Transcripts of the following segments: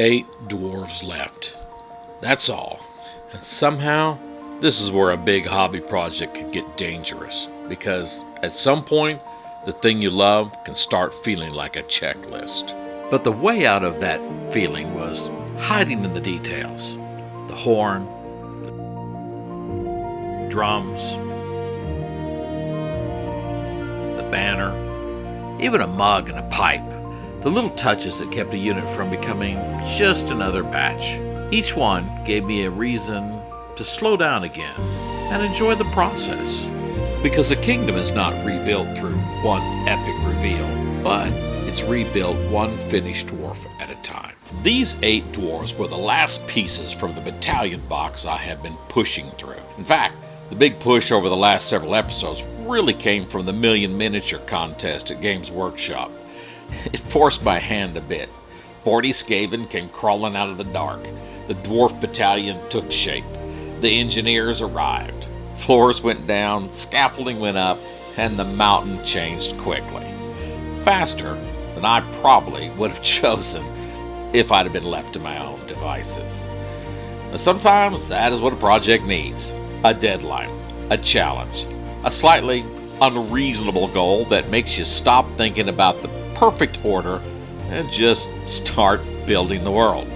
8 dwarves left. That's all. And somehow, this is where a big hobby project could get dangerous, because at some point, the thing you love can start feeling like a checklist. But the way out of that feeling was hiding in the details. The horn, the drums, the banner, even a mug and a pipe. The little touches that kept a unit from becoming just another batch. Each one gave me a reason to slow down again and enjoy the process. Because a kingdom is not rebuilt through one epic reveal, but it's rebuilt one finished dwarf at a time. These 8 dwarves were the last pieces from the battalion box I have been pushing through. In fact, the big push over the last several episodes really came from the Million Miniature contest at Games Workshop. It forced my hand a bit. 40 Skaven came crawling out of the dark. The Dwarf Battalion took shape. The engineers arrived. Floors went down, scaffolding went up, and the mountain changed quickly. Faster than I probably would have chosen if I'd have been left to my own devices. Now, sometimes that is what a project needs. A deadline, a challenge, a slightly unreasonable goal that makes you stop thinking about the perfect order and just start building the world.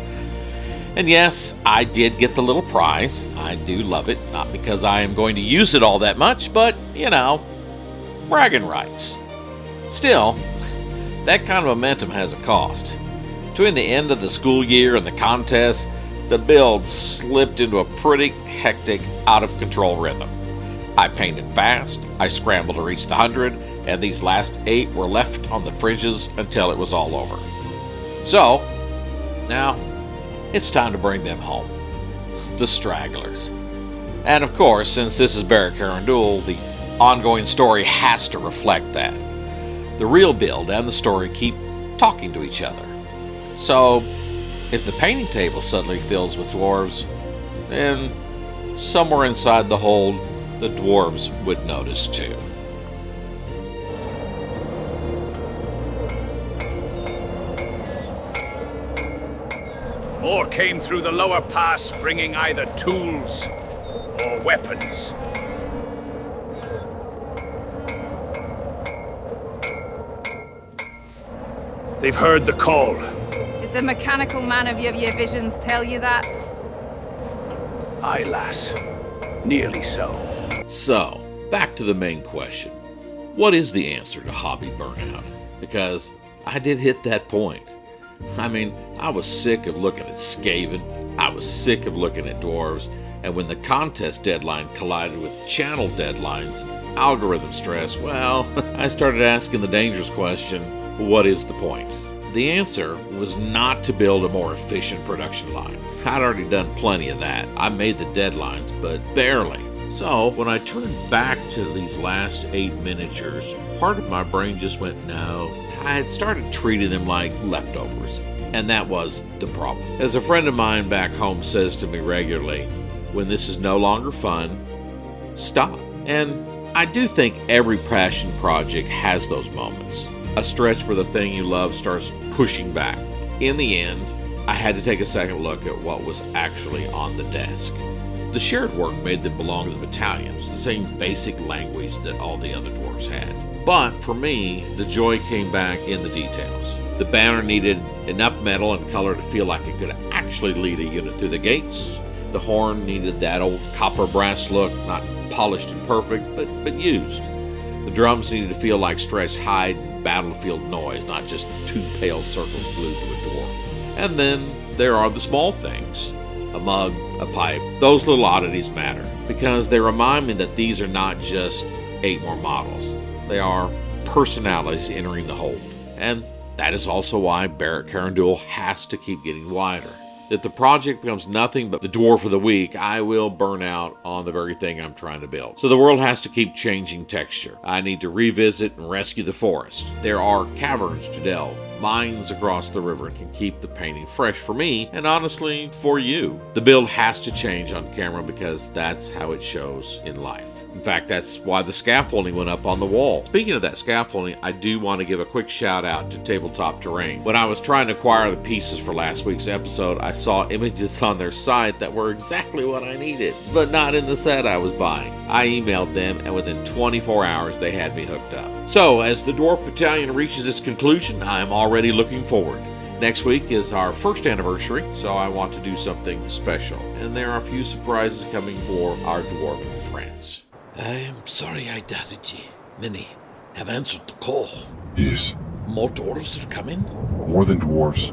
And yes, I did get the little prize. I do love it, not because I am going to use it all that much, but, bragging rights. Still, that kind of momentum has a cost. Between the end of the school year and the contest, the build slipped into a pretty hectic, out-of-control rhythm. I painted fast, I scrambled to reach the 100, and these last 8 were left on the fringes until it was all over. So, now, it's time to bring them home. The stragglers. And of course, since this is Barak-Karandul, the ongoing story has to reflect that. The real build and the story keep talking to each other. So, if the painting table suddenly fills with dwarves, then somewhere inside the hold, the dwarves would notice too. More came through the lower pass, bringing either tools or weapons. They've heard the call. Did the mechanical man of your visions tell you that? Aye, lass. Nearly so. So, back to the main question. What is the answer to hobby burnout? Because I did hit that point. I was sick of looking at Skaven, I was sick of looking at dwarves, and when the contest deadline collided with channel deadlines and algorithm stress, well, I started asking the dangerous question, what is the point? The answer was not to build a more efficient production line. I'd already done plenty of that. I made the deadlines, but barely. So, when I turned back to these last 8 miniatures, part of my brain just went, no. I had started treating them like leftovers, and that was the problem. As a friend of mine back home says to me regularly, when this is no longer fun, stop. And I do think every passion project has those moments. A stretch where the thing you love starts pushing back. In the end, I had to take a second look at what was actually on the desk. The shared work made them belong to the battalions, the same basic language that all the other dwarves had. But for me, the joy came back in the details. The banner needed enough metal and color to feel like it could actually lead a unit through the gates. The horn needed that old copper brass look, not polished and perfect, but used. The drums needed to feel like stretched hide battlefield noise, not just 2 pale circles glued to a dwarf. And then there are the small things. A mug, a pipe. Those little oddities matter, because they remind me that these are not just 8 more models. They are personalities entering the hold. And that is also why Barak-Karandul has to keep getting wider. If the project becomes nothing but the dwarf of the week, I will burn out on the very thing I'm trying to build. So the world has to keep changing texture. I need to revisit and rescue the forest. There are caverns to delve, mines across the river, and can keep the painting fresh for me, and honestly, for you. The build has to change on camera because that's how it shows in life. In fact, that's why the scaffolding went up on the wall. Speaking of that scaffolding, I do want to give a quick shout out to Tabletop Terrain. When I was trying to acquire the pieces for last week's episode, I saw images on their site that were exactly what I needed, but not in the set I was buying. I emailed them, and within 24 hours, they had me hooked up. So, as the Dwarf Battalion reaches its conclusion, I am already looking forward. Next week is our first anniversary, so I want to do something special, and there are a few surprises coming for our Dwarven friends. I am sorry I doubted ye. Many have answered the call. Yes, More dwarves are coming? more than dwarves.